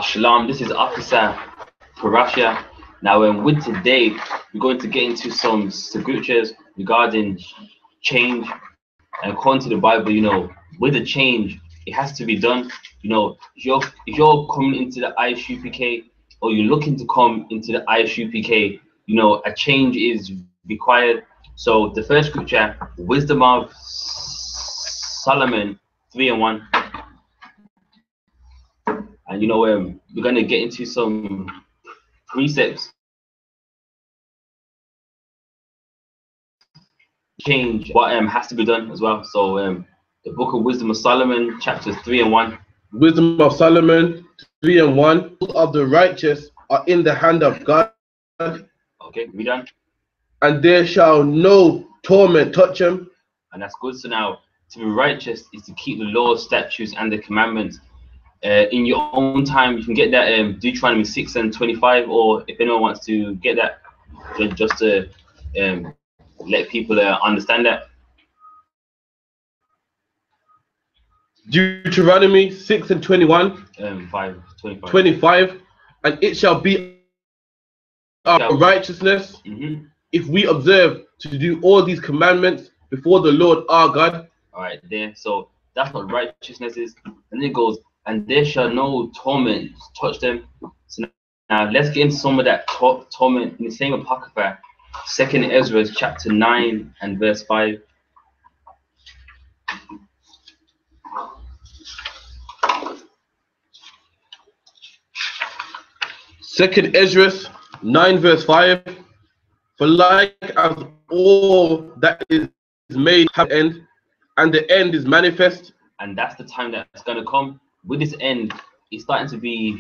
SHALAM. This is Officer Parasha. Now, with today, we're going to get into some scriptures regarding change. And according to the Bible, with the change, it has to be done. If you're coming into the I.S.U.P.K, or you're looking to come into the I.S.U.P.K, a change is required. So the first scripture, Wisdom of Solomon 3:1. And we're going to get into some precepts. Change what has to be done as well. So the book of Wisdom of Solomon, chapters 3:1. Wisdom of Solomon 3:1. Of the righteous are in the hand of God. Okay, we done. And there shall no torment touch him. And that's good. So now, to be righteous is to keep the laws, statutes, and the commandments. In your own time, you can get that Deuteronomy 6:25, or if anyone wants to get that, just to let people understand that. Deuteronomy 6:21. 25. And it shall be our righteousness if we observe to do all these commandments before the Lord our God. All right, there. So that's what righteousness is. And it goes, and there shall no torment touch them. So now let's get into some of that torment in the same apocrypha, 2nd Ezra chapter 9 and verse 5. Second Ezra 9 verse 5. For like as all that is made have end, and the end is manifest. And that's the time that's going to come. With this end, it's starting to be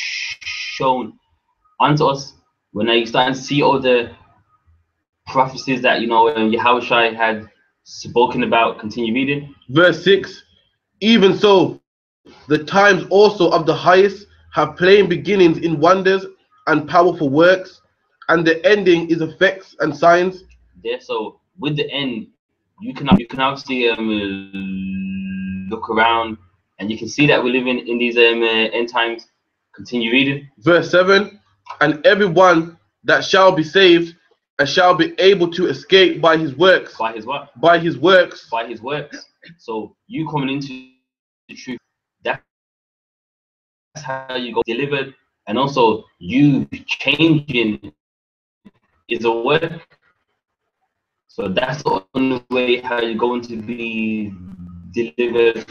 shown unto us. When you're starting to see all the prophecies that Yahushua had spoken about. Continue reading. Verse 6. Even so, the times also of the highest have plain beginnings in wonders and powerful works, and the ending is effects and signs. There, so with the end, you can obviously look around, and you can see that we're living in these end times. Continue reading. Verse 7. And everyone that shall be saved and shall be able to escape by his works. By his what? By his works. By his works. So you coming into the truth, that's how you go delivered, and also you changing is a work. So that's the only way how you're going to be delivered.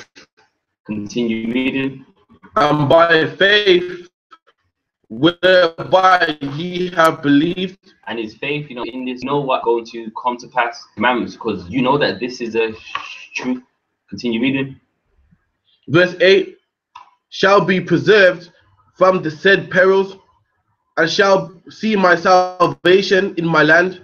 Continue reading. And by faith, whereby ye have believed. And his faith, in this, what going to come to pass, commandments, because you know that this is a truth. Continue reading. Verse 8. Shall be preserved from the said perils, and shall see my salvation in my land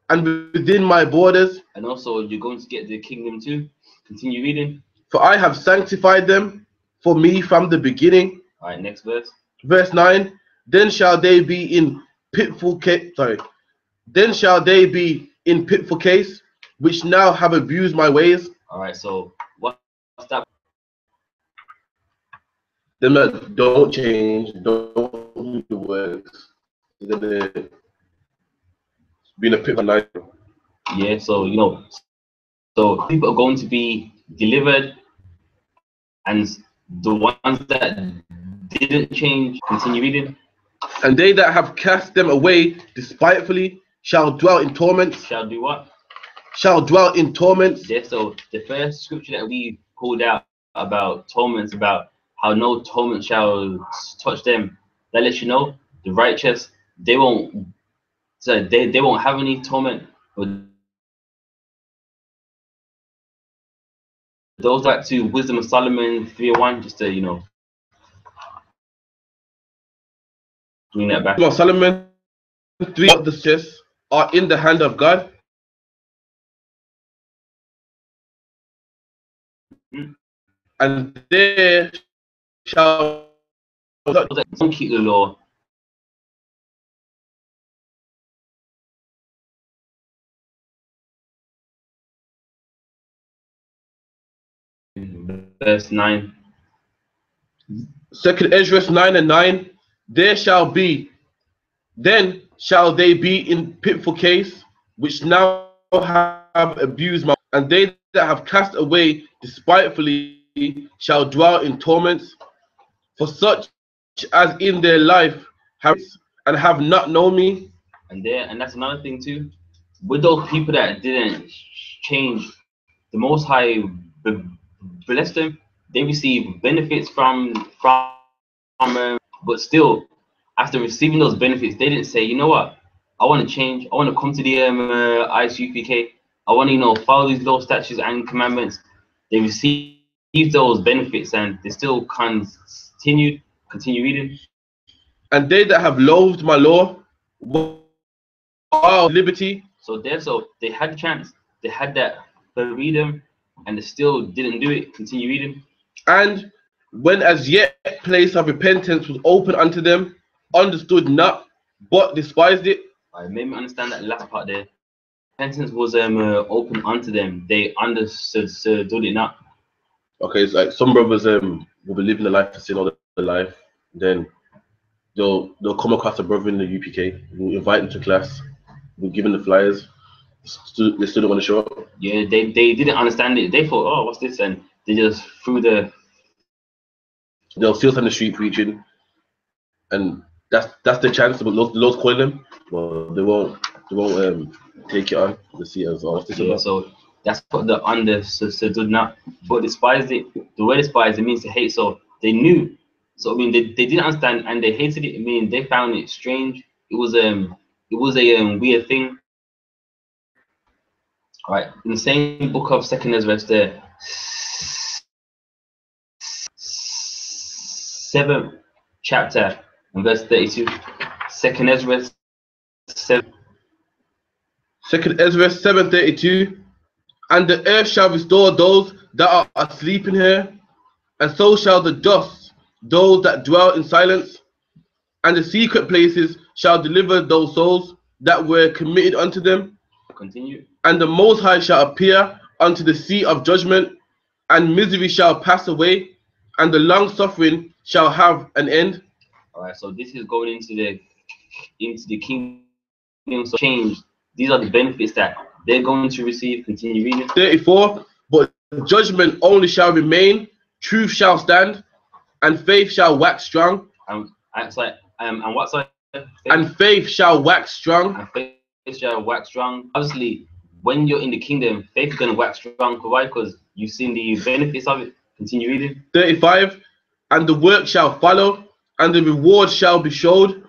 and within my borders. And also you're going to get the kingdom too. Continue reading. For I have sanctified them for me from the beginning. All right, next verse. Verse 9. Then shall they be in pitful case. Then shall they be in pitful case, which now have abused my ways. All right, so what's that? Them that don't change, don't do the works, they're gonna be in a pitfall night. Yeah, so so people are going to be delivered, and the ones that didn't change. Continue reading. And they that have cast them away despitefully shall dwell in torments. Shall do what? Shall dwell in torments. Yeah, so the first scripture that we pulled out about torments, about how no torment shall touch them, that lets you know the righteous, they won't have any torment. But those back to Wisdom of Solomon 3:1, just to bring that back. Wisdom of Solomon 3 of the chests are in the hand of God. And there shall don't keep the law. Verse 9. 2nd Ezra 9:9. Then shall they be in pitiful case, which now have abused my, and they that have cast away despitefully shall dwell in torments, for such as in their life have and have not known me. And that's another thing too. With those people that didn't change, the Most High blessed them. They receive benefits but still, after receiving those benefits, they didn't say, you know what, I want to change. I want to come to the I.S.U.P.K. I want to follow these law, statutes, and commandments. They received those benefits, and they still continue reading. And they that have loathed my law, liberty. So they had the chance, they had that freedom, and they still didn't do it. Continue reading. And when as yet place of repentance was open unto them, understood not, but despised it. I made me understand that last part there. Repentance was open unto them. They understood it not. Okay, it's like some brothers will be living the life of sin all their life. Then they'll come across a brother in the UPK. We'll invite them to class. We'll give them the flyers. They still don't want to show up. Yeah, they didn't understand it. They thought, oh, what's this? And they just threw the. They'll still stand the street preaching, and that's the chance. But the Lord's calling them. Well, they won't take it on. They see it as all. Yeah, so that's what the understood not, but despised it. The word despised, it means to hate. So they knew. So I mean, they didn't understand and they hated it. I mean, they found it strange. It was a weird thing. All right, in the same book of 2nd Ezra, the 7th chapter and verse 32. 2nd Ezra 7. 2nd Ezra 7:32. And the earth shall restore those that are asleep in her, and so shall the dust those that dwell in silence, and the secret places shall deliver those souls that were committed unto them. Continue. And the Most High shall appear unto the seat of judgment, and misery shall pass away, and the long suffering shall have an end. All right, so this is going into the kingdom of change. These are the benefits that they're going to receive. Continue reading. 34. But judgment only shall remain, truth shall stand, and faith shall wax strong. And what side? And faith shall wax strong. And faith shall wax strong. Obviously, when you're in the kingdom, faith is going to wax strong. Why? Because you've seen the benefits of it. Continue reading. 35. And the work shall follow, and the reward shall be showed,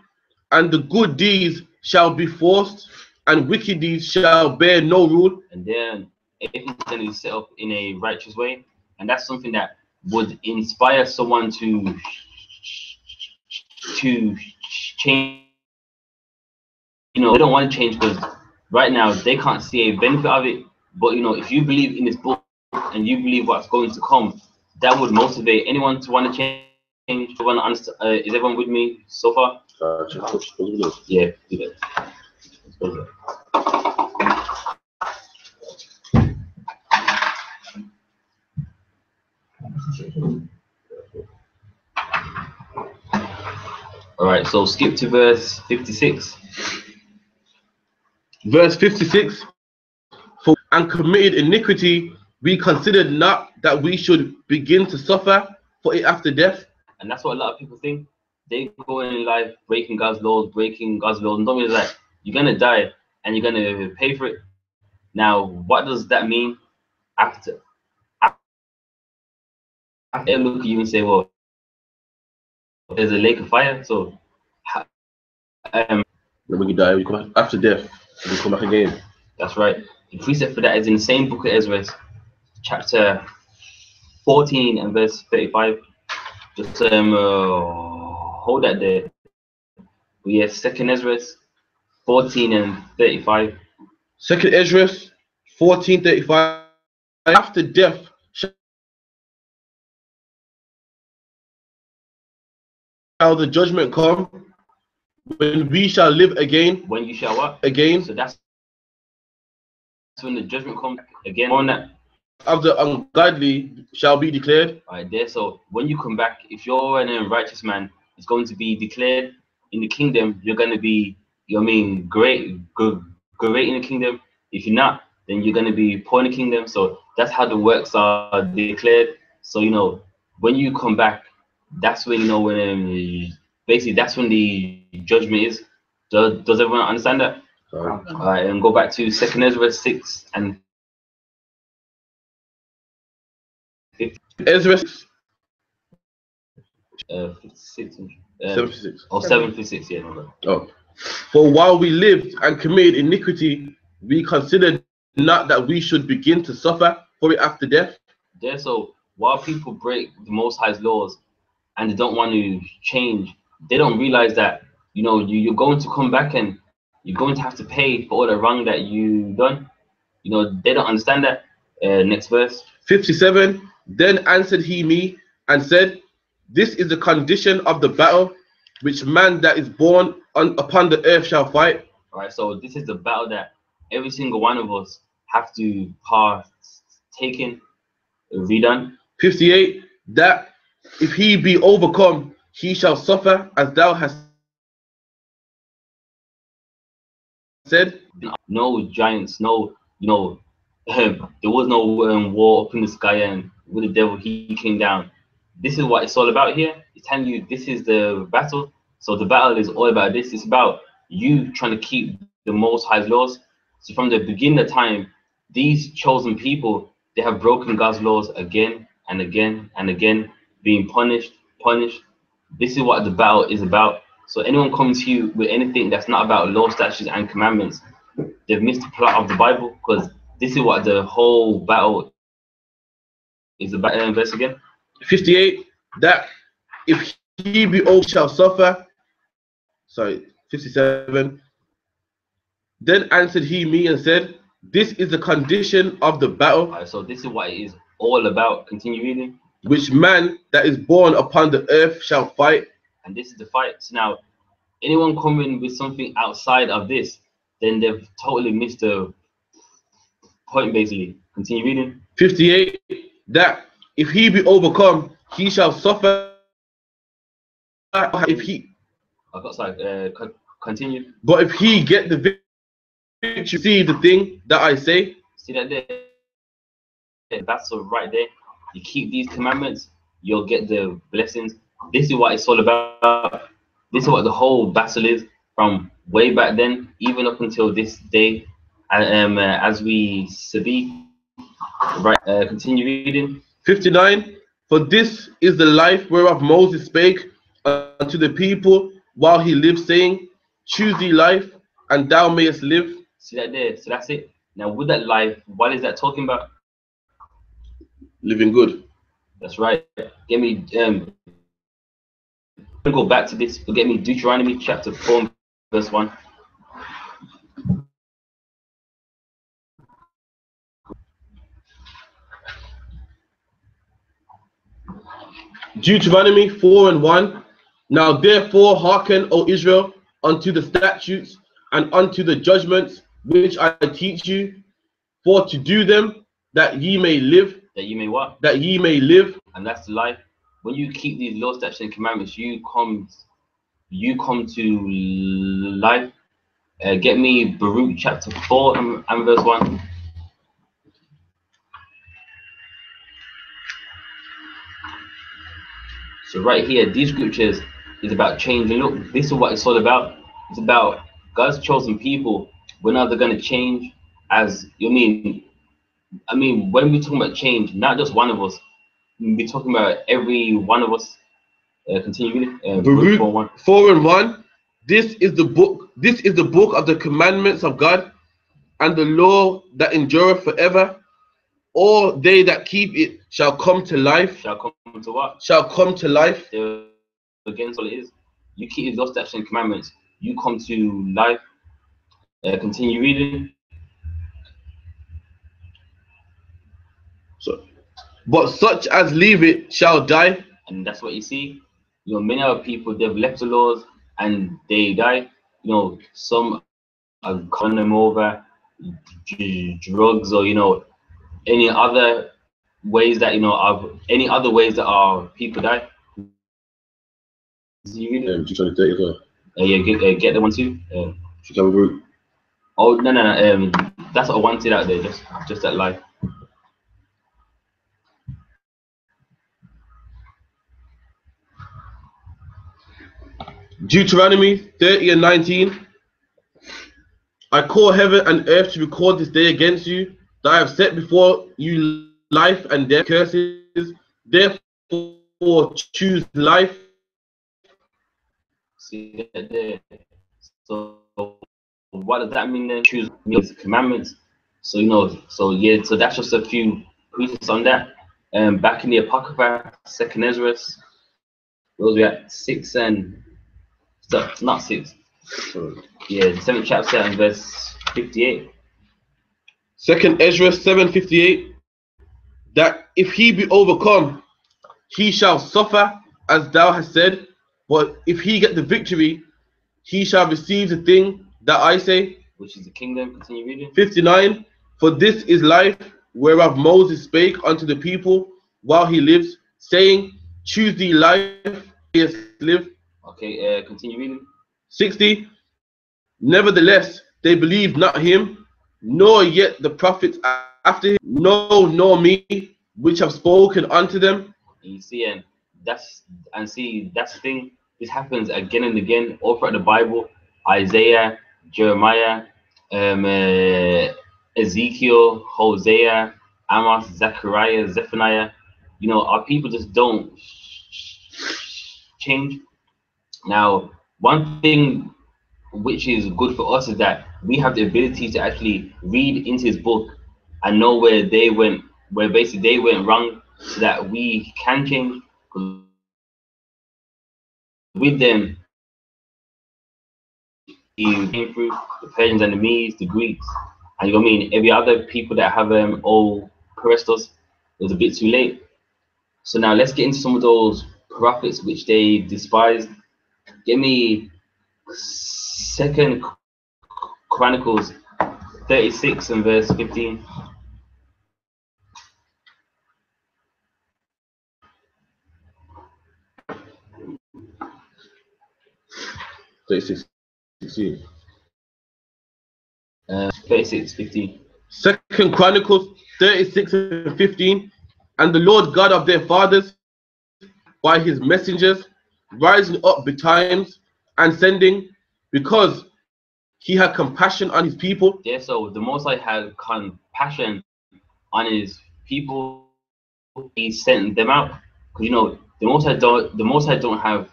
and the good deeds shall be forced, and wicked deeds shall bear no rule. And then everything's going to be set up in a righteous way, and that's something that would inspire someone to change. They don't want to change because right now they can't see a benefit of it. But if you believe in this book and you believe what's going to come, that would motivate anyone to want to change. Is everyone with me so far? Yeah, do that. Let's go there. All right, so skip to verse 56. Verse 56. For and committed iniquity, we considered not that we should begin to suffer for it after death. And that's what a lot of people think. They go in life breaking God's laws, and don't realize that you're gonna die and you're gonna pay for it. Now, what does that mean after they look at you and say, well, there's a lake of fire, so when you die, you come after death, and you come back again. That's right. The precept for that is in the same book of Ezra, chapter 14 and verse 35. Just hold that there. But yeah, 2nd Ezra 14 and 35. 2nd Ezra 14:35. After death shall the judgment come, when we shall live again. When you shall what? Again. So that's when the judgment comes again on that. of the ungodly shall be declared. Right there. So when you come back, if you're an righteous man, it's going to be declared in the kingdom. You're going to be, you know what I mean, great in the kingdom. If you're not, then you're going to be poor in the kingdom. So that's how the works are declared. So you know, when you come back, that's when you know when basically that's when the judgment is. Does everyone understand that? Sorry. All right, and go back to 2 Ezra 6 and 50, Ezra 56. 76. Oh, 756, yeah, no, no. Oh. For while we lived and committed iniquity, we considered not that we should begin to suffer for it after death. Yeah, so while people break the Most High's laws and they don't want to change, they don't realize that you know you're going to come back and you're going to have to pay for all the wrong that you done. You know they don't understand that. Next verse. 57. Then answered he me and said, this is the condition of the battle which man that is born upon the earth shall fight. All right, so this is the battle that every single one of us have to taken, redone. 58. That if he be overcome, he shall suffer as thou hast said. No giants, no, you know, there was no war up in the sky and with the devil he came down. This is what it's all about here. It's telling you this is the battle. So the battle is all about this. It's about you trying to keep the Most High's laws. So from the beginning of time, these chosen people, they have broken God's laws again and again and again, being punished. This is what the battle is about. So anyone comes to you with anything that's not about law, statutes, and commandments, they've missed the plot of the Bible, because this is what the whole battle is about. Verse again. 58. That if he be overcome shall suffer. Sorry, 57. Then answered he me and said, this is the condition of the battle. Right, so this is what it is all about. Continue reading. Which man that is born upon the earth shall fight. And this is the fight. So now, anyone coming with something outside of this, then they've totally missed the point, basically. Continue reading. 58. That if he be overcome, he shall suffer. If he, I got sorry. Continue. but if he get the victory, see the thing that I say. See that there? That's right there. You keep these commandments, you'll get the blessings. This is what it's all about. This is what the whole battle is from way back then, even up until this day. As we speak, right? Continue reading. 59. For this is the life whereof Moses spake unto the people while he lived, saying, choose thee life, and thou mayest live. See that there? So that's it. Now, with that life, what is that talking about? Living good. That's right. Get me. Go back to this. Get me Deuteronomy chapter 4, verse 1. Deuteronomy 4 and 1. Now therefore hearken, O Israel, unto the statutes and unto the judgments which I teach you, for to do them, that ye may live. That ye may what? That ye may live. And that's the life. When you keep these laws, statutes, and commandments, you come to life. Get me Baruch chapter 4 and verse 1. So right here, these scriptures is about change. And look, this is what it's all about. It's about God's chosen people. We're not going to change as you mean. I mean, when we're talking about change, not just one of us. We're talking about every one of us. Continue. Baruch 4 and 1. This is the book. This is the book of the commandments of God, and the law that endureth forever. All they that keep it shall come to life. Shall come to what? Shall come to life. Against all it is. You keep his law, statutes, and commandments. You come to life. Continue reading. So, but such as leave it shall die. And that's what you see. You know, many other people, they've left the laws and they die. You know, some are calling them over drugs, or you know, any other ways that any other ways that our people die? Deuteronomy 30 as well. Yeah, get the one too. Group. Oh no, that's what I wanted out there. Just that lie. Deuteronomy 30 and 19. I call heaven and earth to record this day against you, that I have set before you life and death, curses. Therefore choose life. See that there. So what does that mean then? Choose commandments. So so that's just a few pieces on that. Back in the Apocrypha, Second Ezra, those we at 6 and not 6. Yeah, the 7th chapter and verse 58. Second Ezra 7:58. That if he be overcome, he shall suffer as thou hast said, but if he get the victory, he shall receive the thing that I say. Which is the kingdom. Continue reading. 59. For this is life, whereof Moses spake unto the people while he lives, saying, choose thee life, yes, live. Okay, continue reading. 60. Nevertheless, they believed not him, nor yet the prophets after him, no, nor me, which have spoken unto them. And you see, that's the thing. This happens again and again all throughout the Bible. Isaiah, Jeremiah, Ezekiel, Hosea, Amos, Zechariah, Zephaniah. Our people just don't change. Now, one thing which is good for us is that we have the ability to actually read into his book and know where basically they went wrong, so that we can change. With them, he came through the Persians and the Medes, the Greeks, and every other people that have all oppressed us. It was a bit too late. So now let's get into some of those prophets which they despised. Give me Second Chronicles 36 and verse 15. $36.16. 36:15. Second Chronicles 36 and 15. And the Lord God of their fathers, by his messengers, rising up betimes and sending, because he had compassion on his people. Yeah, so the Most High had compassion on his people. He sent them out, because the Most High don't have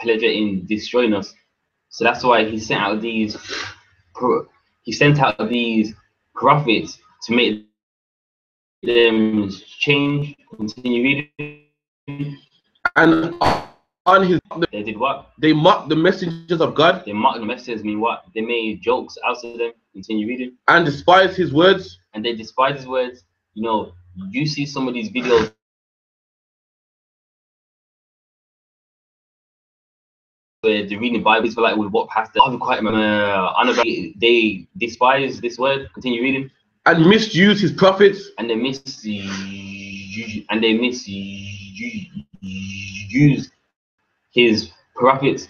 pleasure in destroying us. So that's why he sent out these prophets to make them change. Continue reading. And on his, they did what? They mocked the messengers of God. They mocked the messengers, mean what? They made jokes out of them. Continue reading. And despised his words. And they despised his words. You see some of these videos where they're reading the Bible, for like with what pastor they despise this word. Continue reading. And misuse his prophets. And they misuse his prophets.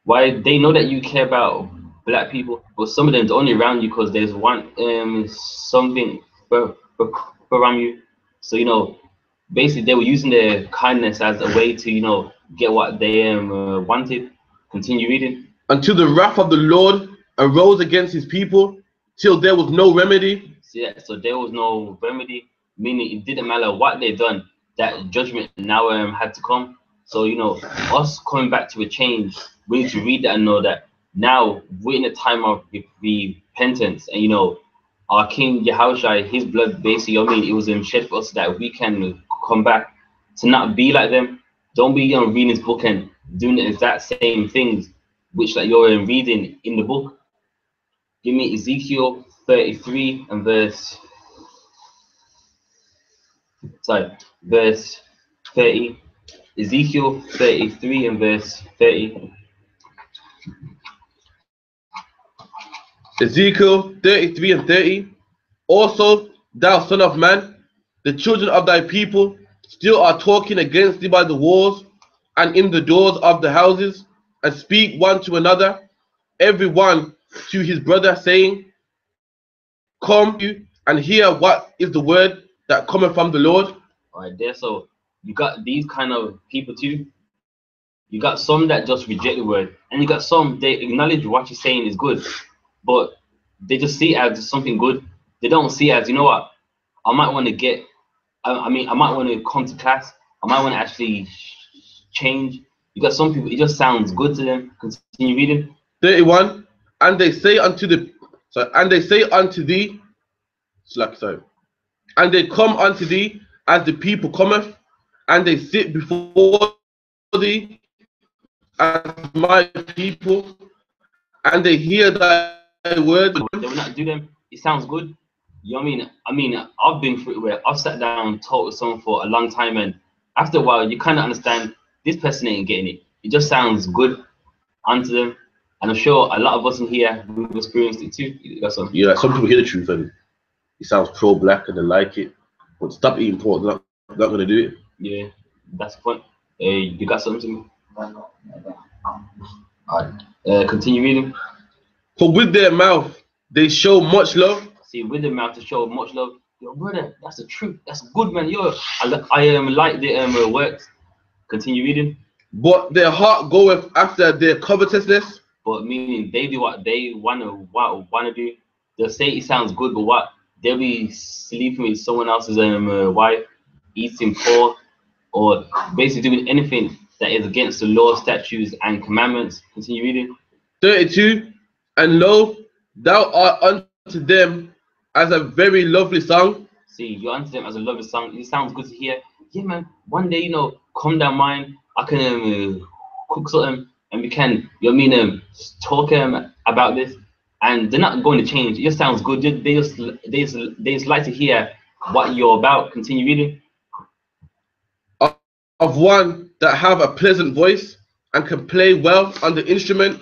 Why? They know that you care about black people, but some of them are only around you because there's one something around you. So basically they were using their kindness as a way to get what they wanted. Continue reading. Until the wrath of the Lord arose against his people, till there was no remedy. See that? So there was no remedy, meaning it didn't matter what they done, that judgment now had to come. So us coming back to a change, we need to read that and know that now we're in a time of repentance, and our King Yahushua, his blood basically, it was shed for us so that we can come back to not be like them. Don't be reading this book and doing the exact same things which you're reading in the book. Give me Ezekiel 33 and verse 30. Ezekiel 33 and verse 30. Ezekiel 33 and 30. Also, thou son of man, the children of thy people still are talking against thee by the walls and in the doors of the houses, and speak one to another, every one to his brother, saying, Come you and hear what is the word that cometh from the Lord. All right, there. So you got these kind of people too. You got some that just reject the word, and you got some they acknowledge what you're saying is good, but they just see it as something good. They don't see it as, you know what, I might want to get. I mean, I might want to come to class. I might want to actually change. You got some people, it just sounds good to them. Continue reading. 31. And they say unto thee, and they come unto thee as the people cometh, and they sit before thee as my people, and they hear thy words. They will not do them. It sounds good. You know what I mean? I mean, I've been through it where I've sat down and talked with someone for a long time, and after a while, you kind of understand this person ain't getting it. It just sounds good onto them, and I'm sure a lot of us in here we've experienced it too. Yeah, like some people hear the truth and it sounds pro-black and they like it, but stop eating pork. They're not gonna do it. Yeah, that's the point. You got something to me? Alright, continue reading. For with their mouth they show much love. See, with their mouth to show much love. Yo, brother, that's the truth. That's good, man. Yo, I like the works. Continue reading. But their heart goeth after their covetousness. But meaning they do what they wanna do. They'll say it sounds good, but what? They'll be sleeping with someone else's wife, eating pork, or basically doing anything that is against the law, statutes, and commandments. Continue reading. 32. And lo, thou art unto them as a very lovely song. See, you're unto them as a lovely song. It sounds good to hear. Yeah, man. One day, come down mine. I can cook something, and we can, talk about this. And they're not going to change. It just sounds good. They just like to hear what you're about. Continue reading. Of one that have a pleasant voice and can play well on the instrument,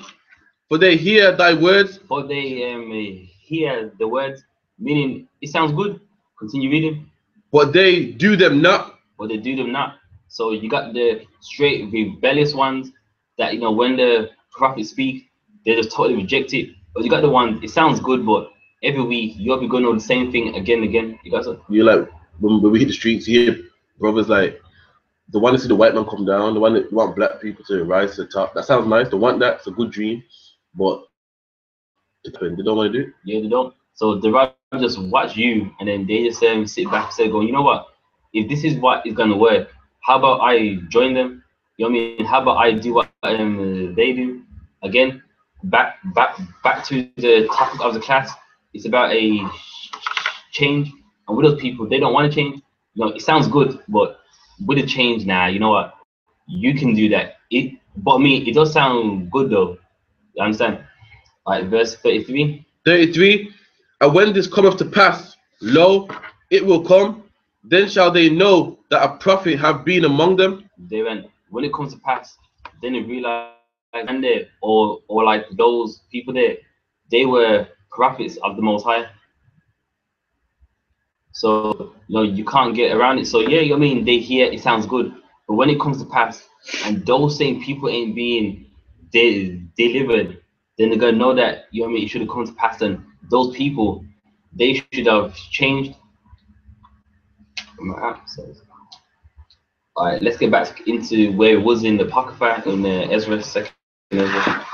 for they hear thy words. For they hear the words, meaning it sounds good. Continue reading. But they do them not. But they do them not. So you got the straight rebellious ones that when the prophets speak, they just totally reject it. But you got the ones, it sounds good, but every week you'll be going on the same thing again and again. You got something? You're like, when we hit the streets, you hear brothers like, the one to see the white man come down, the one that want black people to rise to the top. That sounds nice. They want that. It's a good dream, but they don't want to do it. Yeah, they don't. So they rather just watch you, and then they just sit back and say, "Go, you know what? If this is what is gonna work, how about I join them? You know what I mean? How about I do what they do? Again, back to the topic of the class. It's about a change, and with those people, they don't want to change. It sounds good, but with the change now, you know what? You can do that. But it does sound good though. You understand? All right, verse 33. 33. And when this cometh to pass, lo, it will come. Then shall they know that a prophet have been among them. When it comes to pass, then they realize, and they or like those people there, they were prophets of the Most High. So you can't get around it. So yeah, they hear it sounds good, but when it comes to pass, and those same people ain't being delivered, then they're gonna know that it should have come to pass. And those people, they should have changed. All right, let's get back into where it was in the Apocrypha in Ezra, second Ezra.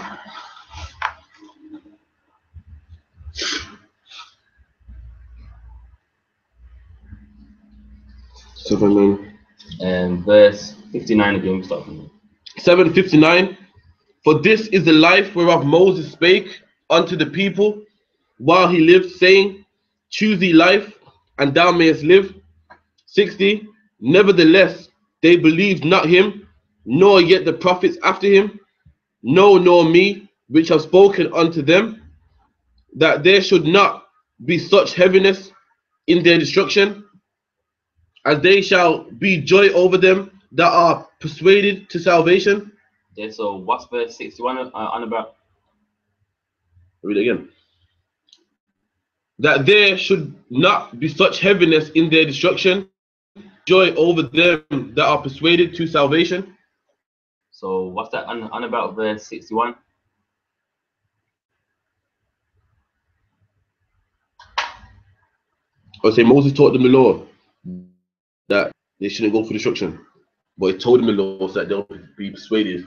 And verse 59 again. Start from 7:59. For this is the life whereof Moses spake unto the people while he lived, saying, Choose thee life, and thou mayest live. 60. Nevertheless, they believed not him, nor yet the prophets after him, no, nor me, which have spoken unto them, that there should not be such heaviness in their destruction, as they shall be joy over them that are persuaded to salvation. Yeah, so what's verse 61 on about? Read it again. That there should not be such heaviness in their destruction, joy over them that are persuaded to salvation. So what's that on about verse 61? Or say Moses taught them the law that they shouldn't go for destruction, but he told them the law so that they'll be persuaded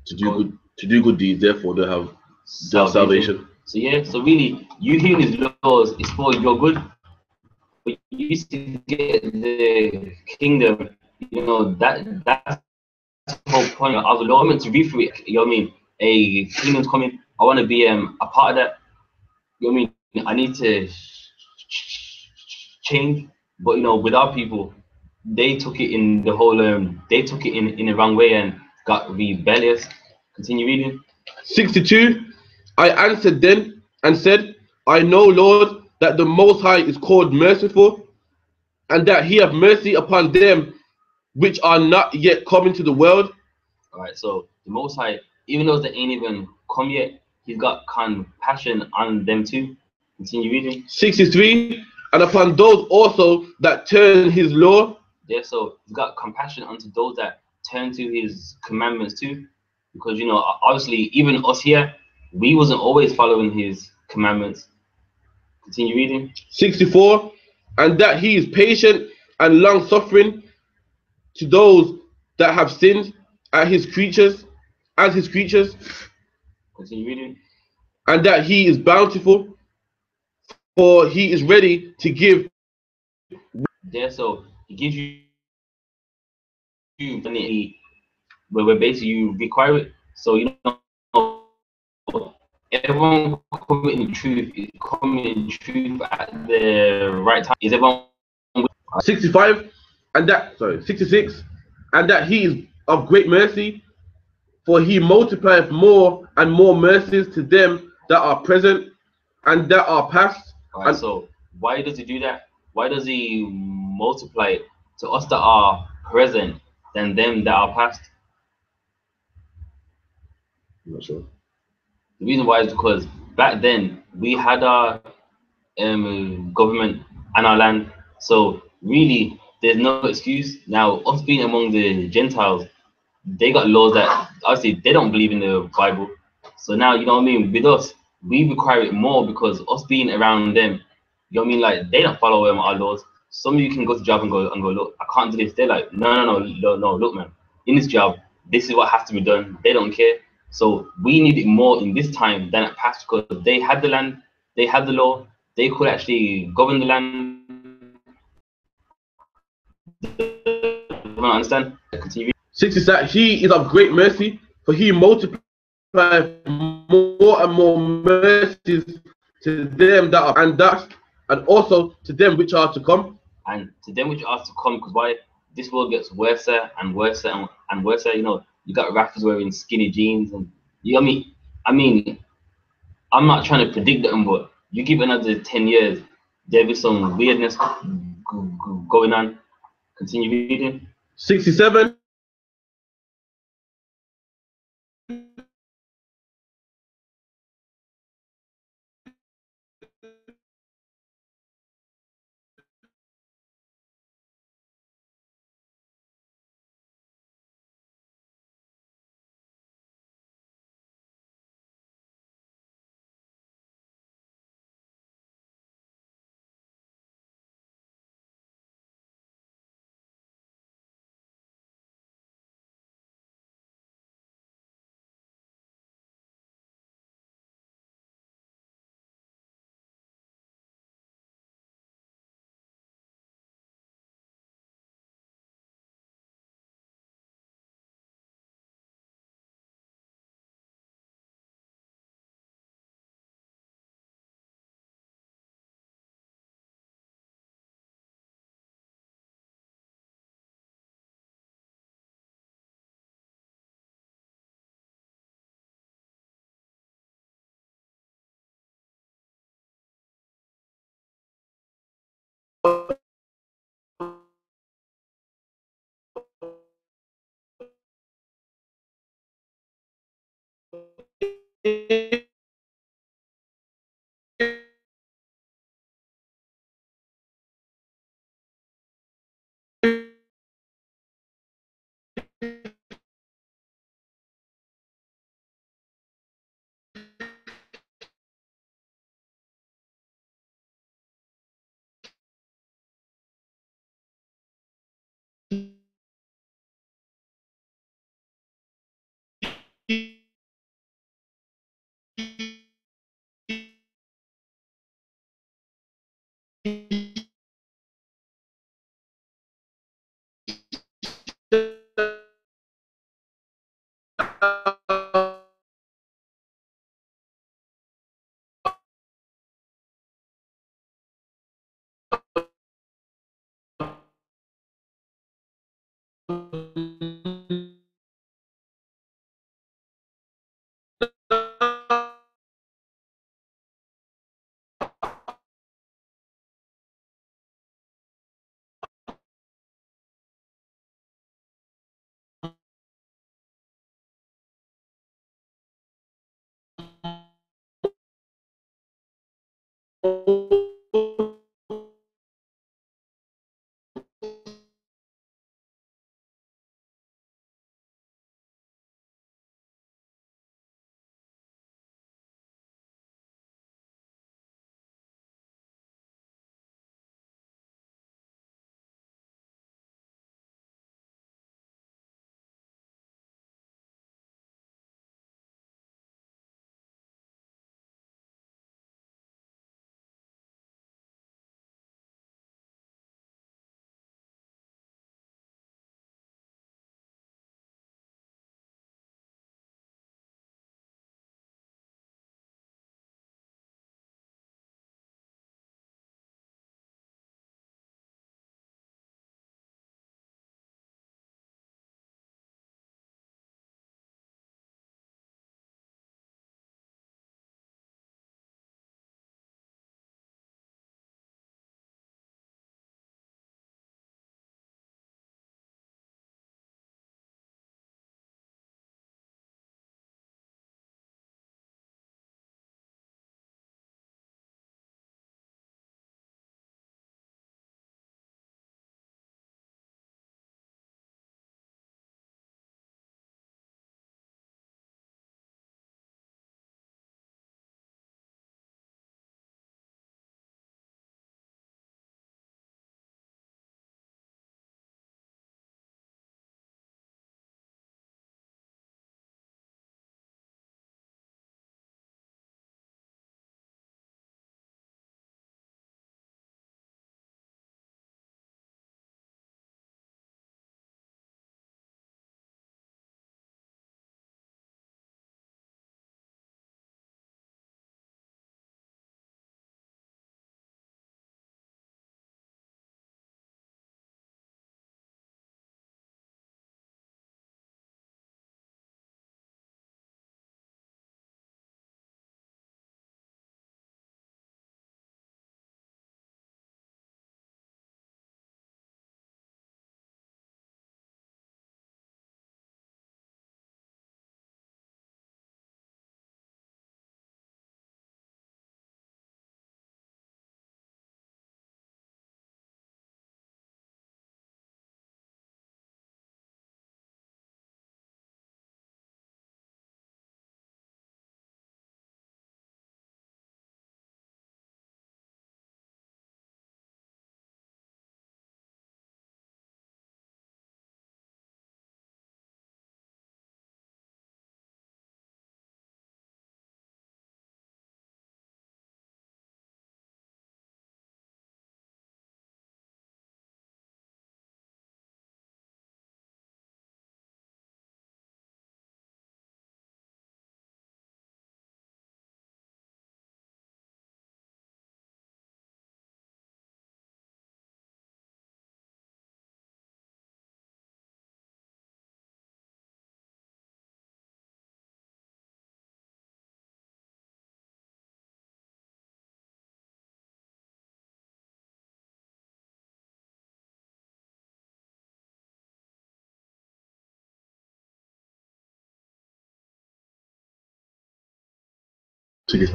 to do good deeds. Therefore, they'll have salvation. So yeah, so really, you hearing his laws is for your good. But you used to get the kingdom, you know, that's the whole point of the law. I'm meant to read through it, you know what I mean? A kingdom's coming. I want to be a part of that. You know what I mean? I need to change, but you know, with our people, they took it in the whole they took it in the wrong way and got rebellious. Continue reading. 62. I answered then and said, I know, Lord, that the Most High is called merciful, and that he have mercy upon them which are not yet come into the world. All right, so the Most High, even though they ain't even come yet, he's got compassion on them too. Continue reading. 63. And upon those also that turn his law. Yeah, so he's got compassion unto those that turn to his commandments too. Because, you know, obviously, even us here, we wasn't always following his commandments. Continue reading. 64. And that he is patient and long suffering to those that have sinned as his creatures. Continue reading. And that he is bountiful, for he is ready to give. Yeah, so he gives you where basically you require it. So you know, everyone committing truth at the right time. Is everyone 65. And that 66. And that he is of great mercy, for he multiplieth more and more mercies to them that are present and that are past. All right, so why does he do that? Why does he multiply it to us that are present than them that are past? I'm not sure. The reason why is because back then we had our government and our land, so really there's no excuse. Now us being among the Gentiles, they got laws that obviously they don't believe in the Bible. So now you know what I mean. With us, we require it more because us being around them, you know what I mean. Like they don't follow our laws. Some of you can go to job and go look, I can't do this. They're like, no, look, man. In this job, this is what has to be done. They don't care. So we need it more in this time than at past because they had the land, they had the law, they could actually govern the land. You understand? Continue. 66. He is of great mercy, for he multiplieth more and more mercies to them that are and also to them which are to come. And to them which are to come, because why this world gets worse and worse and worse. You know, you got rappers wearing skinny jeans, and you know what I mean. I'm not trying to predict them, but you give another 10 years, there'll be some weirdness going on. Continue reading. 67. She's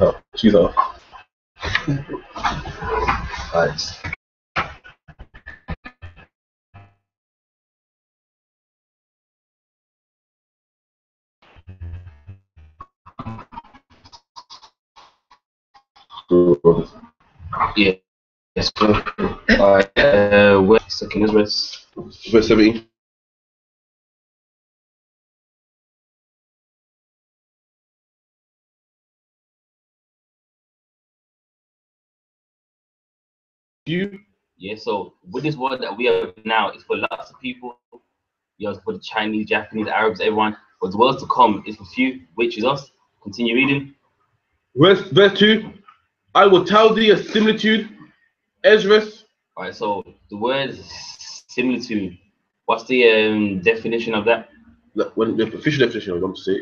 off. She's off. Nice. Yeah. Yes. So, where second is verse. Verse 17. few. Yeah, so with this world that we have now, it's for lots of people. You know, for the Chinese, Japanese, Arabs, everyone. But the world to come is for few, which is us. Continue reading. Verse 2. I will tell thee a similitude, Esdras. Alright, so the word similitude. What's the definition of that? When the official definition, I want to say.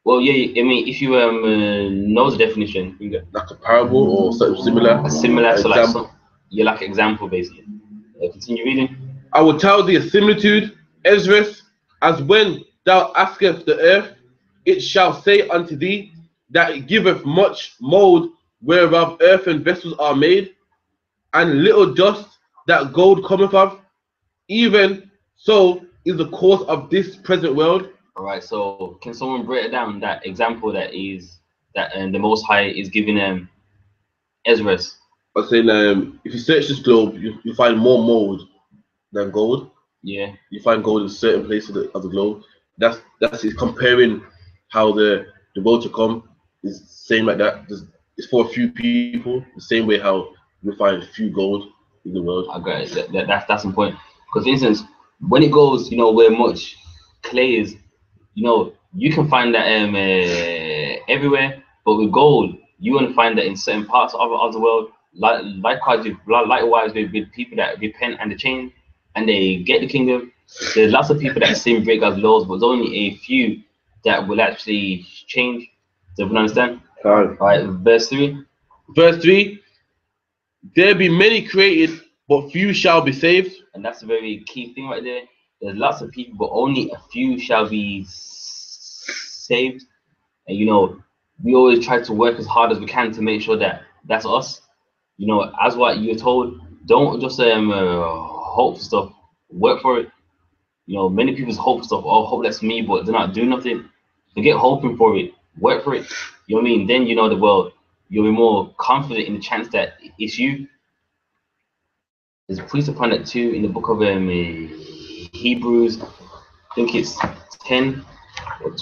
Well, yeah, I mean, if you know the definition, you get like a parable or something similar. A similar, so like some, yeah, like example basically. Continue reading. I will tell thee a similitude, Esdras, as when thou askest the earth, it shall say unto thee that it giveth much mold whereof earthen vessels are made, and little dust that gold cometh of. Even so is the course of this present world. All right, so can someone break down that example that is that the Most High is giving Esdras? I was saying, if you search this globe, you find more mold than gold. Yeah. You find gold in certain places of the globe. That's it, comparing how the world to come is same like that. It's for a few people, the same way how we find a few gold in the world. I got it. That's important. Because for instance, when it goes, you know, where much clay is, you know, you can find that everywhere, but with gold, you won't find that in certain parts of the world. Likewise with people that repent and they change and they get the kingdom. There's lots of people that sin, break God's laws, but there's only a few that will actually change. Do you understand? All right, verse 3. Verse 3. There be many created, but few shall be saved. And that's a very key thing right there. There's lots of people, but only a few shall be saved. And you know, we always try to work as hard as we can to make sure that that's us. You know, as what you're told, don't just hope for stuff. Work for it. You know, many people's hope for stuff. Oh, hope that's me, but they're not doing nothing. Forget hoping for it. Work for it. You know what I mean? Then you know the world. You'll be more confident in the chance that it's you. There's a priest upon it too in the book of Hebrews. I think it's 10 or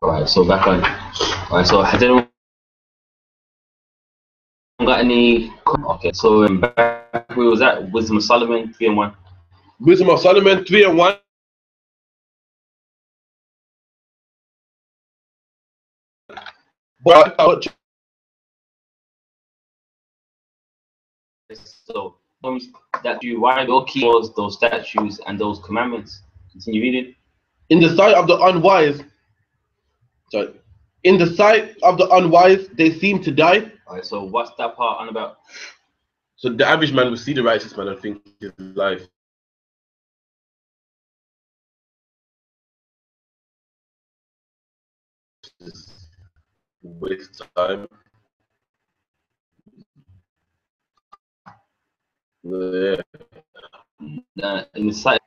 Alright, so back on. Alright, so has anyone got any? Okay, so back where was that? Wisdom of Solomon, 3 and 1. Wisdom of Solomon 3 and 1. But so that you why don't keep those statutes and those commandments. Continue reading. In the sight of the unwise, sorry, in the sight of the unwise, they seem to die. All right. So what's that part on about? So the average man will see the righteous man and think his life is waste time. Yeah. In the sight.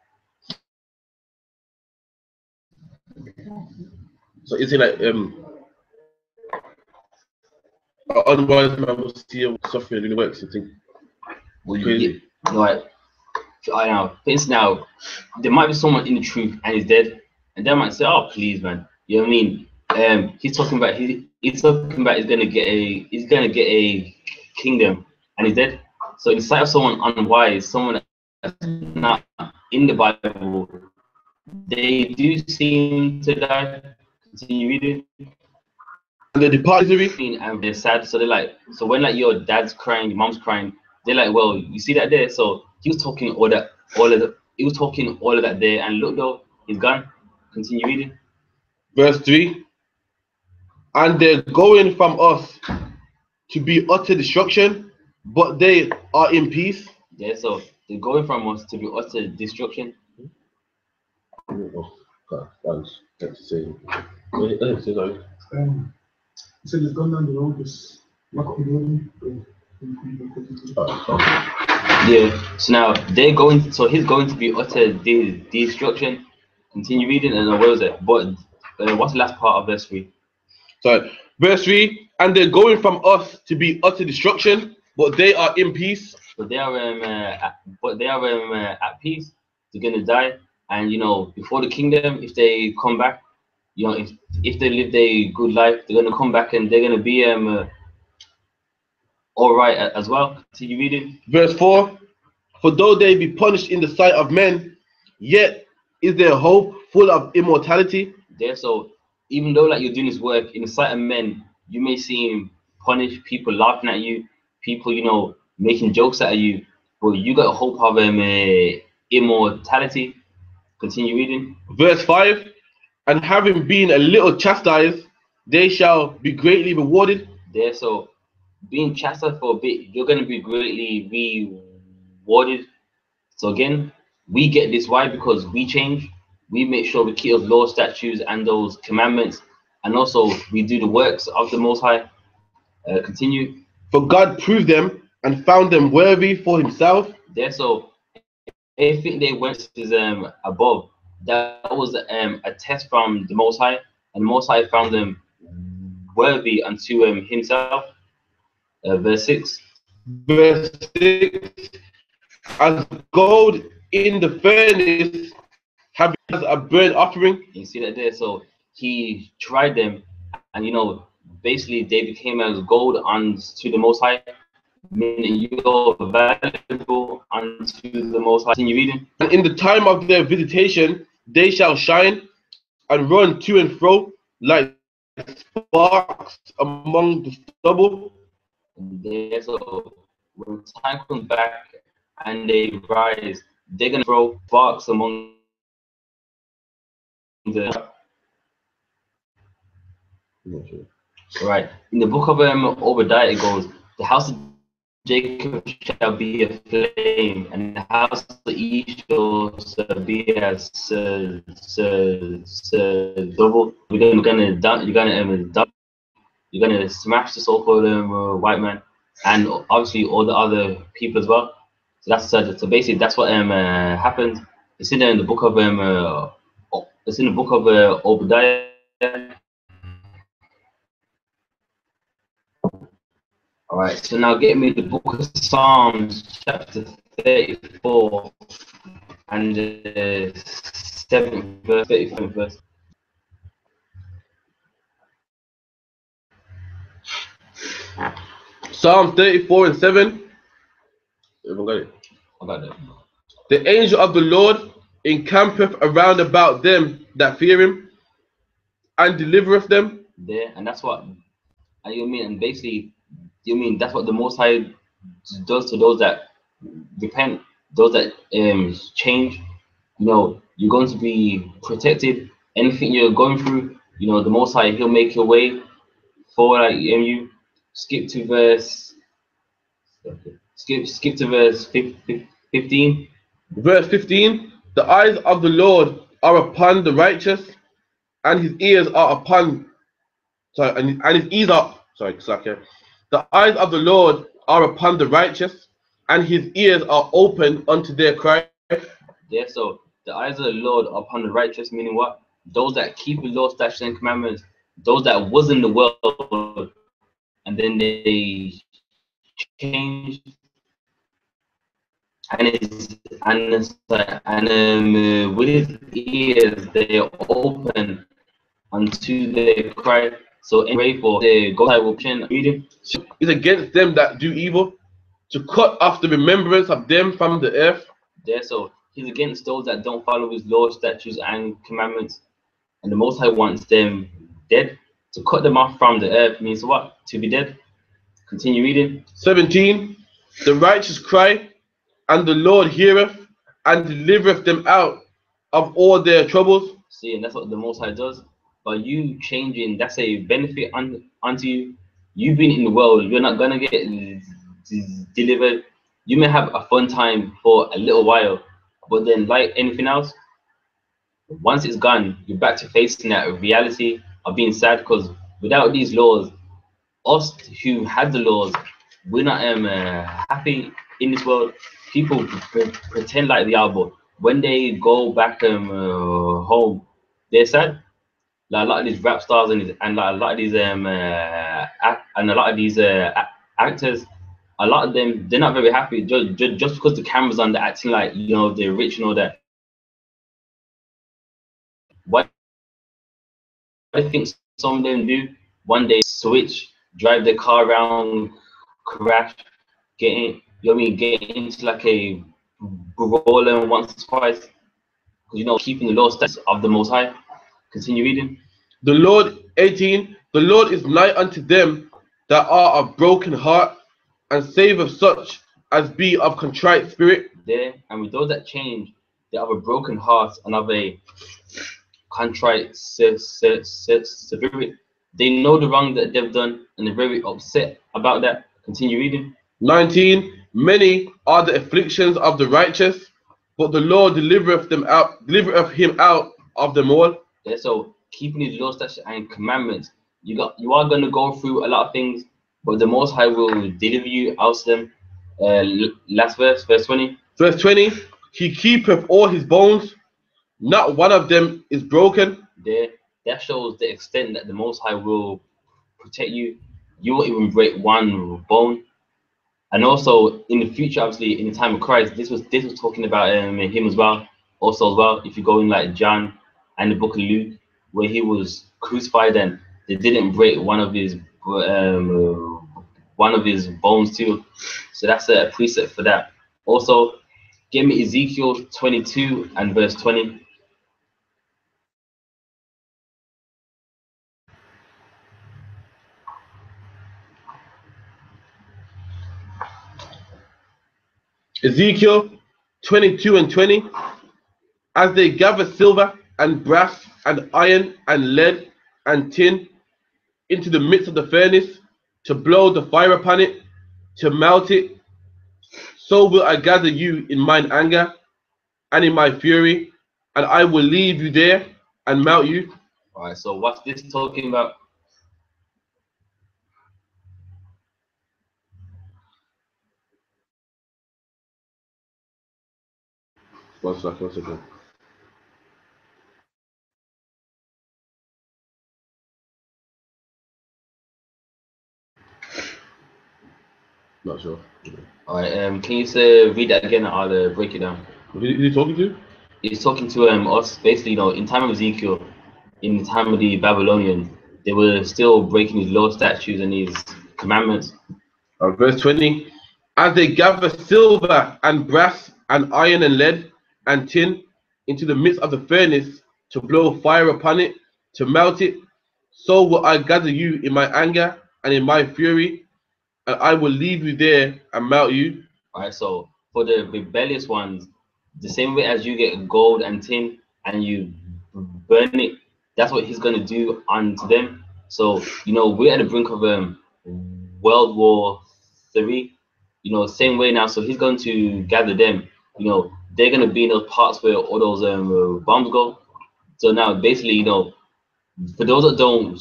So is it like unwise man will see him suffering in the works and think crazy? Right. I know. It's now there might be someone in the truth and he's dead, and they might say, "Oh, please, man." You know what I mean? He's talking about he's talking about he's gonna get a kingdom, and he's dead. So in sight of someone unwise, someone that's not in the Bible, they do seem to die. Continue reading. And the departed and they're sad. So they're like, so when like your dad's crying, your mom's crying, they're like, well, you see that there. So he was talking all of that there, and look though, he's gone. Continue reading. Verse 3. And they're going from us to be utter destruction, but they are in peace. Yeah, so they're going from us to be utter destruction. He said he's gone down the road, just lock up the building. Yeah, so now they're going, so he's going to be utter destruction. Continue reading, and what was it? But what's the last part of verse 3? So, verse 3, and they're going from us to be utter destruction, but they are in peace. But they are at peace. They're gonna die, and you know, before the kingdom, if they come back, you know, if they live a good life, they're gonna come back and they're gonna be all right as well. Continue reading. Verse 4, for though they be punished in the sight of men, yet is their hope full of immortality. Yeah, so even though like you're doing this work in the sight of men, you may seem punished, people laughing at you, people, you know, making jokes at you, but you got a hope of immortality. Continue reading. Verse 5, and having been a little chastised, they shall be greatly rewarded. There, so being chastised for a bit, you're going to be greatly rewarded. So again, we get this why? Because we change, we make sure we keep those law, statutes, and those commandments, and also we do the works of the Most High. Continue. For God proved them and found them worthy for Himself. There, so everything they went is above. That was a test from the Most High, and the Most High found them worthy unto Himself. Verse 6. Verse 6, as gold in the furnace have as a burnt offering. You see that there. So He tried them, and you know, basically they became as gold unto the Most High, meaning you're valuable unto the Most High. Continue reading. And in the time of their visitation, they shall shine and run to and fro like sparks among the stubble. So when time comes back and they rise, they're gonna throw sparks among the. Right. In the book of Obadiah, it goes, the house of Jacob shall be a flame, and the house of Esau shall be as double. You're gonna smash the so-called white man, and obviously all the other people as well. So that's so basically that's what happened. It's in the book of Obadiah. All right, so now get me the book of Psalms, chapter 34, and the 7th verse, 35th verse. Psalm 34 and 7. Everyone got it? I got it. The angel of the Lord encampeth around about them that fear him, and delivereth them. There, and that's what you mean. And basically, you mean that's what the Most High does to those that repent, those that change. You know, you're going to be protected. Anything you're going through, you know, the Most High, He'll make your way forward. Like you skip to verse, skip to verse 15. Verse 15. The eyes of the Lord are upon the righteous, and his ears are upon. And his ears are. The eyes of the Lord are upon the righteous, and his ears are open unto their cry. Yeah, so the eyes of the Lord are upon the righteous, meaning what? Those that keep the law, statutes, and commandments, those that was in the world, and then they changed, with his ears they are open unto their cry. So anyway, for the God will reading is against them that do evil, to cut off the remembrance of them from the earth. Yeah, so he's against those that don't follow his law, statutes, and commandments, and the Most High wants them dead. To cut them off from the earth means what? To be dead. Continue reading. 17. The righteous cry, and the Lord heareth, and delivereth them out of all their troubles. See, and that's what the Most High does. But you changing, that's a benefit unto you. You've been in the world, you're not gonna get delivered. You may have a fun time for a little while, but then, like anything else, once it's gone, you're back to facing that reality of being sad. Because without these laws, us who had the laws, we're not happy in this world. People pretend like they are, but when they go back home, they're sad. Like a lot of these rap stars and like a lot of these actors, a lot of them, they're not very happy just because the camera's on, they're acting like, you know, they're rich and all that. What I think some of them do, one day switch, drive their car around, crash, get in, you know what I mean, get into like a brawler once or twice, because, you know, keeping the law statutes of the Most High. Continue reading. The Lord, 18. The Lord is nigh unto them that are of broken heart, and saveth such as be of contrite spirit. There, and with those that change, they have a broken heart and have a contrite spirit. They know the wrong that they've done, and they're very upset about that. Continue reading. 19. Many are the afflictions of the righteous, but the Lord delivereth him out of them all. Yeah, so keeping his laws, statutes, and commandments, you are gonna go through a lot of things, but the Most High will deliver you out of them. Last verse 20. Verse 20. He keepeth all his bones, not one of them is broken. There, that shows the extent that the Most High will protect you. You won't even break one bone. And also in the future, obviously in the time of Christ, this was talking about him as well. Also as well, if you go in like John and the book of Luke, where he was crucified and they didn't break one of his bones too. So that's a precept for that. Also, give me Ezekiel 22 and verse 20. Ezekiel 22 and 20. As they gather silver and brass and iron and lead and tin into the midst of the furnace, to blow the fire upon it, to melt it, so will I gather you in mine anger and in my fury, and I will leave you there and melt you. All right, so what's this talking about? One second. Not sure. All right, can you read that again? I'll break it down. Who is he talking to? He's talking to us, basically, you know, in time of Ezekiel, in the time of the Babylonian, they were still breaking his law, statutes, and his commandments. Verse 20. As they gather silver and brass and iron and lead and tin into the midst of the furnace to blow fire upon it, to melt it, so will I gather you in my anger and in my fury, and I will leave you there and melt you. Right, so for the rebellious ones, the same way as you get gold and tin and you burn it, that's what he's gonna do unto them. So we're at the brink of World War III. Same way now. So he's going to gather them. They're gonna be in those parts where all those bombs go. So now basically, for those that don't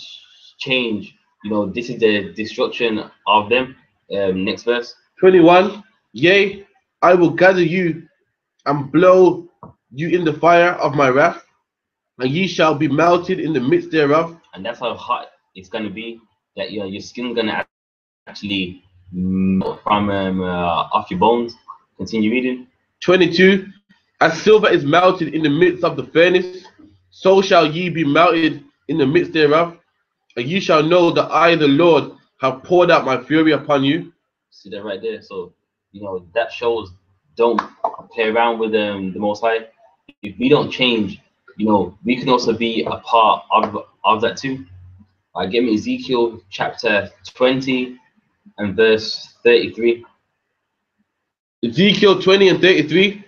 change, this is the destruction of them. Next verse. 21. Yea, I will gather you and blow you in the fire of my wrath, and ye shall be melted in the midst thereof. And that's how hot it's gonna be. That your skin's gonna actually melt from off your bones. Continue reading. 22. As silver is melted in the midst of the furnace, so shall ye be melted in the midst thereof, and ye shall know that I, the Lord, have poured out my fury upon you. See that right there. So that shows don't play around with the Most High. If we don't change, we can also be a part of that too. Give me Ezekiel chapter 20 and verse 33. Ezekiel 20 and 33.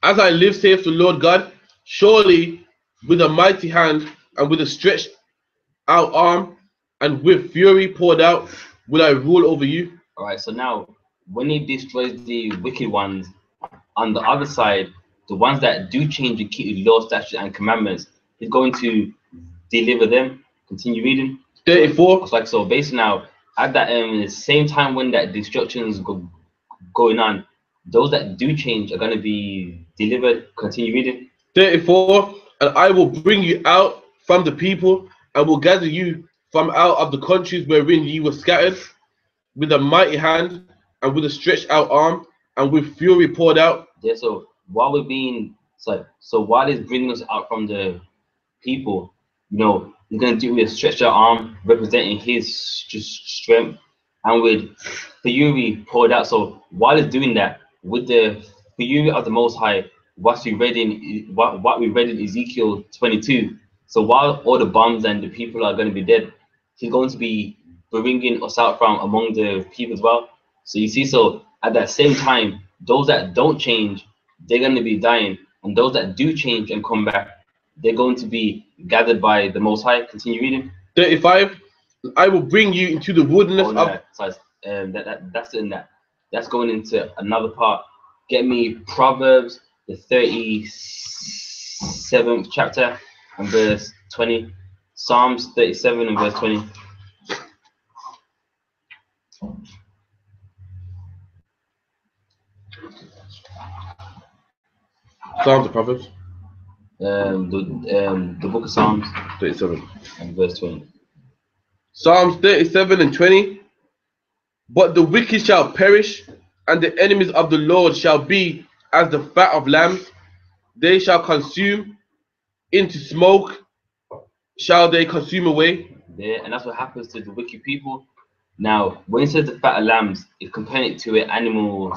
As I live, saith the Lord God, surely with a mighty hand and with a stretched out arm and with fury poured out will I rule over you. All right, so now when he destroys the wicked ones, on the other side, the ones that do change and keep the law, statutes, and commandments, he's going to deliver them. Continue reading. 34. It's like so. Basically, now at that the same time when that destruction is going on, those that do change are going to be delivered. Continue reading. 34. And I will bring you out from the people, and will gather you from out of the countries wherein ye were scattered, with a mighty hand and with a stretched out arm and with fury poured out. Yeah. So while we're being so while he's bringing us out from the people, he's gonna do with a stretched out arm representing his strength, and with fury poured out. So while he's doing that, with the fury of the Most High, what we read in Ezekiel 22. So while all the bombs and the people are going to be dead, he's going to be bringing us out from among the people as well. So you see, so at that same time, those that don't change, they're going to be dying, and those that do change and come back, they're going to be gathered by the Most High. Continue reading. 35. I will bring you into the wilderness of. So that's in that. That's going into another part. Get me Proverbs, the 37th chapter and verse 20. Psalms 37 and verse 20. Psalms of Proverbs. The book of Psalms 37 and verse 20. Psalms 37 and 20. But the wicked shall perish, and the enemies of the Lord shall be as the fat of lambs. They shall consume into smoke, shall they consume away. There, and that's what happens to the wicked people. Now, when it says the fat of lambs, it's comparing it to an animal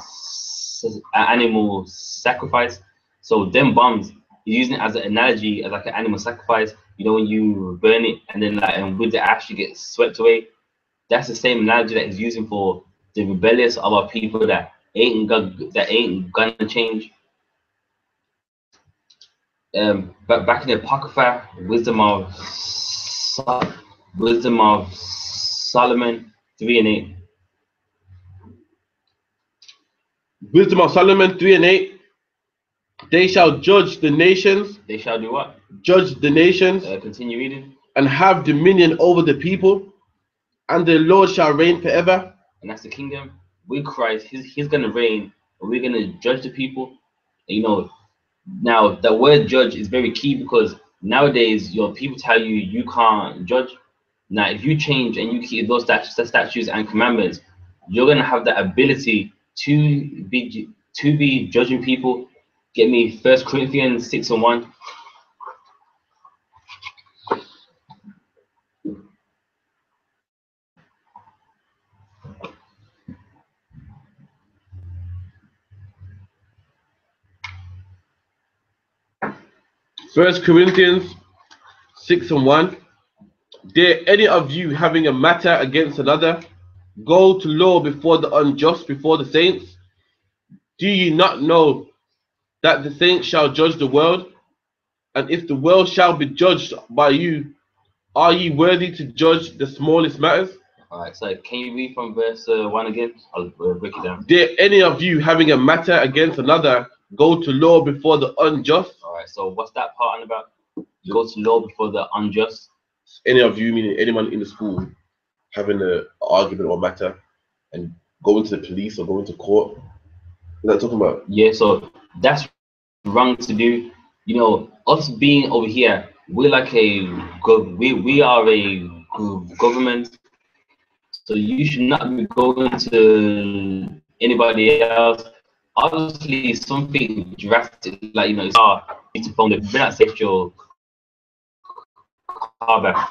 sacrifice. So them bombs, you're using it as an analogy, as like an animal sacrifice. When you burn it and then and with the ash you get swept away. That's the same analogy that he's using for the rebellious of our people that ain't gonna change. But back in the Apocrypha, Wisdom of Solomon 3 and 8. Wisdom of Solomon 3 and 8. They shall judge the nations. They shall do what? Judge the nations. Continue reading. And have dominion over the people, and the Lord shall reign forever. And that's the kingdom with Christ. He's gonna reign, and we're gonna judge the people. Now the word judge is very key, because nowadays your people tell you can't judge. Now if you change and you keep those statutes and commandments, you're gonna have the ability to be judging people. Get me 1 Corinthians 6 and 1. First Corinthians 6:1. Dare any of you having a matter against another go to law before the unjust, before the saints? Do ye not know that the saints shall judge the world? And if the world shall be judged by you, are ye worthy to judge the smallest matters? Alright, so can you read from verse 1 again? I'll break it down. Dare any of you having a matter against another go to law before the unjust? Alright, so what's that part on about? Go to law before the unjust. Any of you, meaning anyone in the school, having an argument or matter and going to the police or going to court. What are talking about? Yeah, so that's wrong to do. You know, us being over here, we're like we are a government, so you should not be going to anybody else. Obviously, something drastic, like it's need to phone the not sexual car back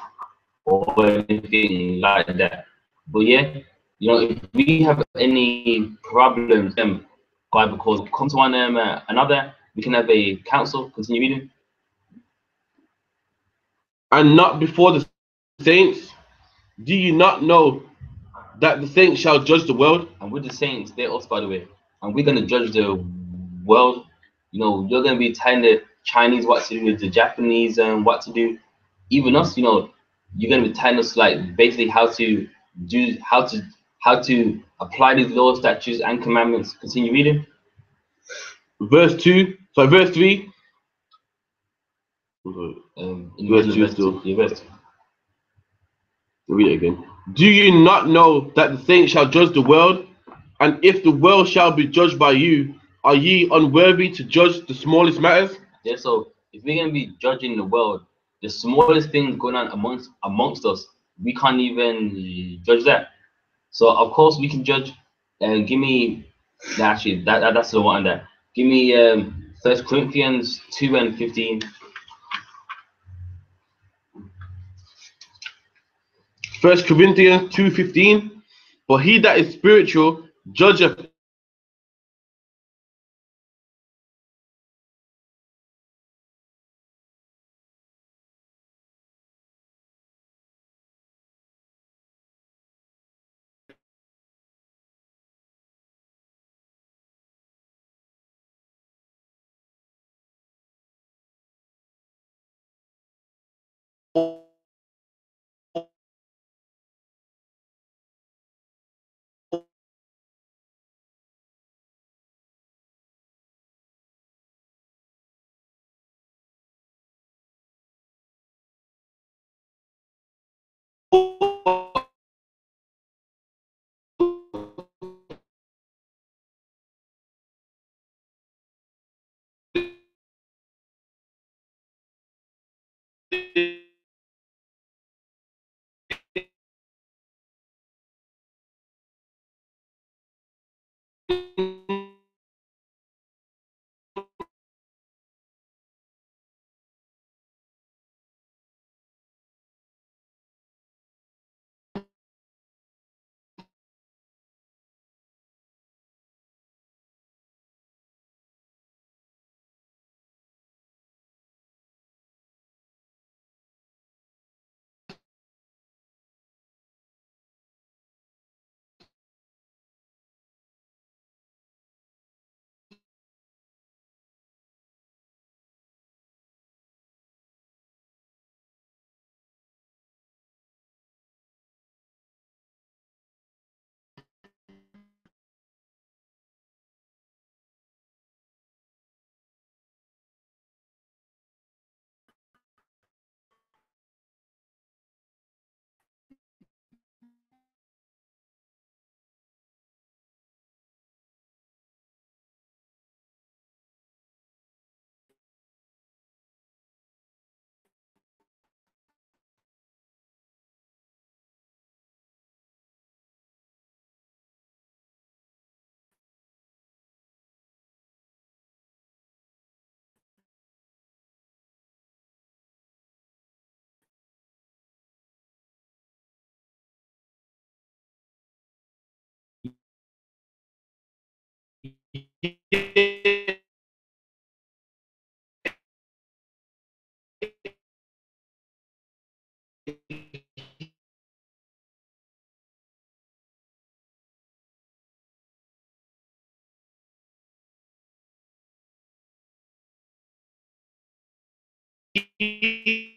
or anything like that. But yeah, if we have any problems, God, because come to one another, we can have a council. Continue reading. And not before the saints. Do you not know that the saints shall judge the world? And with the saints, they're us, by the way, and we're gonna judge the world. You're gonna be telling the Chinese what to do, with the Japanese and what to do. Even us, you're gonna be telling us like basically how to do, how to apply these laws, statutes, and commandments. Continue reading. Verse 3. In Verse 2 still. Yeah, verse 2. Read it again. Do you not know that the saints shall judge the world? And if the world shall be judged by you, are ye unworthy to judge the smallest matters? Yeah, so if we're gonna be judging the world, the smallest things going on amongst us, we can't even judge that. So of course we can judge. And give me actually that's the one that. Give me 1 Corinthians 2:15. 1 Corinthians 2:15. For he that is spiritual judgeth Peace.